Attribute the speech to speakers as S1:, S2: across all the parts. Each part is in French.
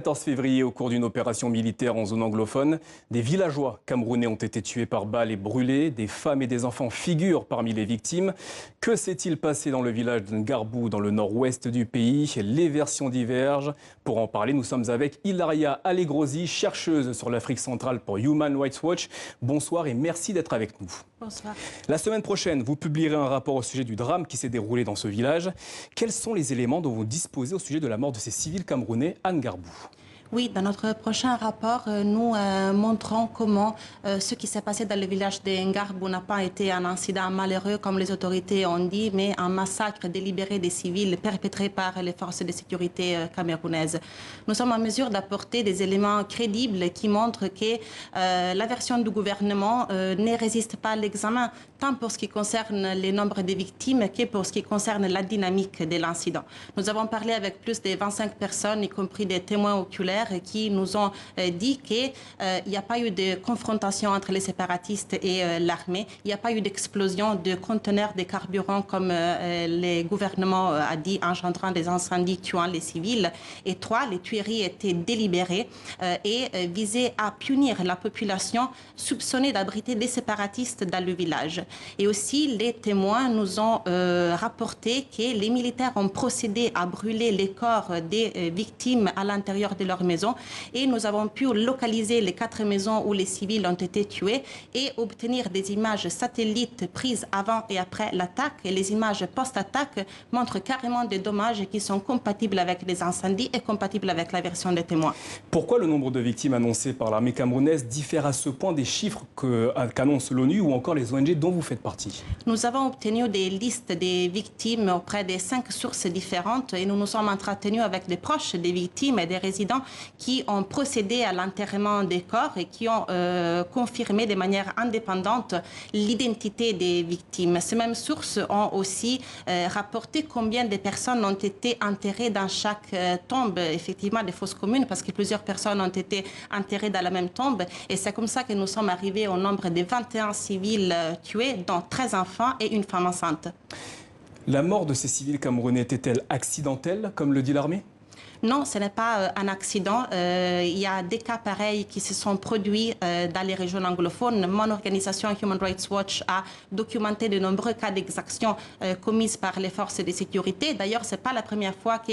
S1: 14 février, au cours d'une opération militaire en zone anglophone, des villageois camerounais ont été tués par balles et brûlés. Des femmes et des enfants figurent parmi les victimes. Que s'est-il passé dans le village de Ngarbou, dans le nord-ouest du pays? Les versions divergent. Pour en parler, nous sommes avec Hilaria Allegrosi, chercheuse sur l'Afrique centrale pour Human Rights Watch. Bonsoir et merci d'être avec nous.
S2: Bonsoir.
S1: La semaine prochaine, vous publierez un rapport au sujet du drame qui s'est déroulé dans ce village. Quels sont les éléments dont vous disposez au sujet de la mort de ces civils camerounais à Ngarbou?
S2: Oui, dans notre prochain rapport, nous montrons comment ce qui s'est passé dans le village de Ngarbou n'a pas été un incident malheureux, comme les autorités ont dit, mais un massacre délibéré des civils perpétré par les forces de sécurité camerounaises. Nous sommes en mesure d'apporter des éléments crédibles qui montrent que la version du gouvernement ne résiste pas à l'examen, tant pour ce qui concerne les nombres de victimes que pour ce qui concerne la dynamique de l'incident. Nous avons parlé avec plus de 25 personnes, y compris des témoins oculaires, qui nous ont dit qu'il n'y a pas eu de confrontation entre les séparatistes et l'armée. Il n'y a pas eu d'explosion de conteneurs de carburant comme le gouvernement a dit, engendrant des incendies tuant les civils. Et 3, les tueries étaient délibérées et visaient à punir la population soupçonnée d'abriter des séparatistes dans le village. Et aussi, les témoins nous ont rapporté que les militaires ont procédé à brûler les corps des victimes à l'intérieur de leur maison, et nous avons pu localiser les 4 maisons où les civils ont été tués et obtenir des images satellites prises avant et après l'attaque. Et les images post-attaque montrent carrément des dommages qui sont compatibles avec les incendies et compatibles avec la version des témoins.
S1: Pourquoi le nombre de victimes annoncées par l'armée camerounaise diffère à ce point des chiffres qu'annonce l'ONU ou encore les ONG dont vous faites partie?
S2: Nous avons obtenu des listes des victimes auprès de 5 sources différentes et nous nous sommes entretenus avec des proches des victimes et des résidents qui ont procédé à l'enterrement des corps et qui ont confirmé de manière indépendante l'identité des victimes. Ces mêmes sources ont aussi rapporté combien de personnes ont été enterrées dans chaque tombe, effectivement des fosses communes, parce que plusieurs personnes ont été enterrées dans la même tombe. Et c'est comme ça que nous sommes arrivés au nombre de 21 civils tués, dont 13 enfants et une femme enceinte.
S1: La mort de ces civils camerounais était-elle accidentelle, comme le dit l'armée?
S2: Non, ce n'est pas un accident. Il y a des cas pareils qui se sont produits dans les régions anglophones. Mon organisation Human Rights Watch a documenté de nombreux cas d'exactions commises par les forces de sécurité. D'ailleurs, ce n'est pas la première fois que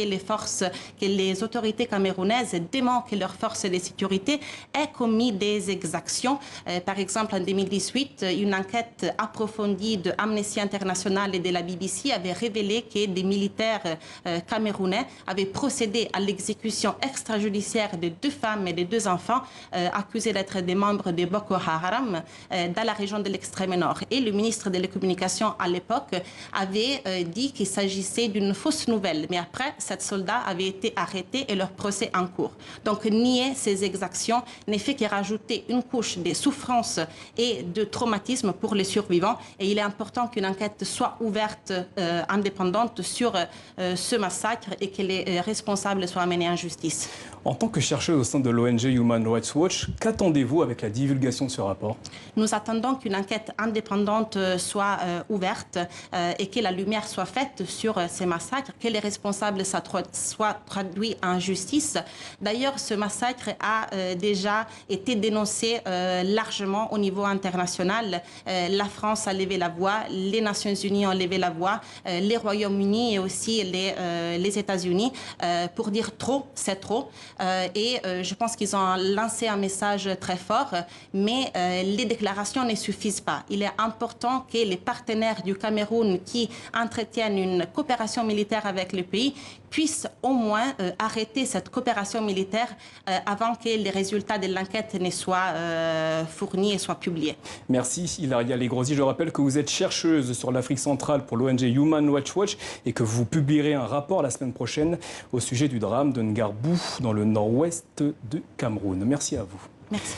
S2: les autorités camerounaises demandent que leurs forces de sécurité aient commis des exactions. Par exemple, en 2018, une enquête approfondie de Amnesty International et de la BBC avait révélé que des militaires camerounais avaient procédé à l'exécution extrajudiciaire de 2 femmes et de 2 enfants accusés d'être des membres de Boko Haram dans la région de l'extrême nord. Et le ministre de la Communication à l'époque avait dit qu'il s'agissait d'une fausse nouvelle. Mais après, 7 soldats avaient été arrêtés et leur procès en cours. Donc nier ces exactions n'est fait que rajouter une couche de souffrance et de traumatisme pour les survivants. Et il est important qu'une enquête soit ouverte, indépendante sur ce massacre et que les responsables soient amenés en justice.
S1: En tant que chercheuse au sein de l'ONG Human Rights Watch, qu'attendez-vous avec la divulgation de ce rapport?
S2: Nous attendons qu'une enquête indépendante soit ouverte et que la lumière soit faite sur ces massacres, que les responsables soient traduits en justice. D'ailleurs, ce massacre a déjà été dénoncé largement au niveau international. La France a levé la voix, les Nations Unies ont levé la voix, les Royaumes-Unis et aussi les États-Unis pour dire trop, c'est trop. Et je pense qu'ils ont lancé un message très fort, mais les déclarations ne suffisent pas. Il est important que les partenaires du Cameroun qui entretiennent une coopération militaire avec le pays puissent au moins arrêter cette coopération militaire avant que les résultats de l'enquête ne soient fournis et soient publiés.
S1: Merci Hilaria Allegrosi. Je rappelle que vous êtes chercheuse sur l'Afrique centrale pour l'ONG Human Rights Watch et que vous publierez un rapport la semaine prochaine au sujet du drame de Ngarbou dans le nord-ouest du Cameroun. Merci à vous.
S2: Merci.